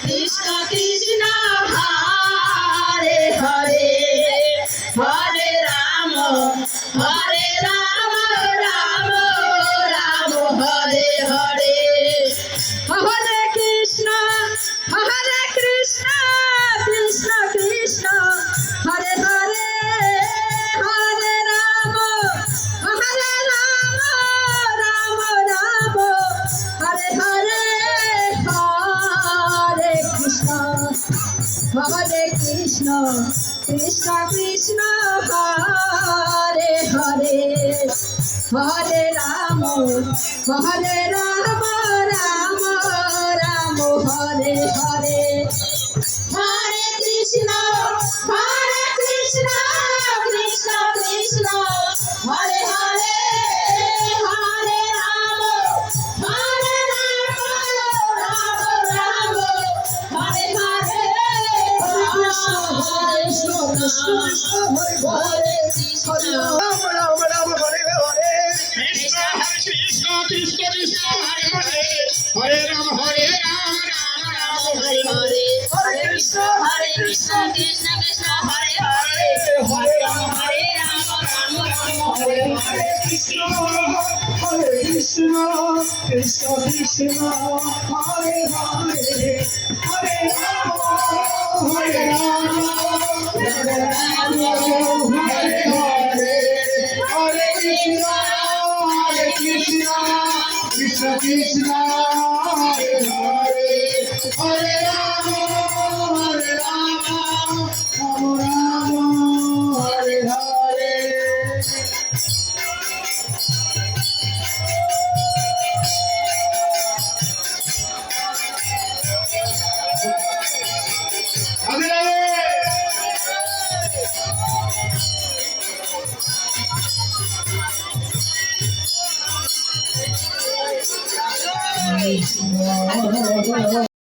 Krishna Krishna Hare Hare Hare Ram Ram Ram Hare Hare Hare Krishna Krishna Krishna Hare Hare Hare Ram Ram Ram Hare Hare Hare Krishna Krishna Krishna Hare Hare Hare Ram Ram Ram Hare Hare Hare Krishna Krishna Krishna Hare Hare Hare Ram Ram Hare Hare Krishna Krishna Hare Krishna Ram Ram Ram Hare Hare Krishna Krishna Krishna Hare Hare Hare Ram Ram Ram Hare Hare Hare Krishna Krishna Krishna Hare Hare Hare Ram Ram Hare Hare Krishna Krishna Krishna Hare Hare Hare Ram Hare Ram Hare Hare Hare Krishna Krishna Krishna Hare Hare Hare Ram Ram Hare Hare Hare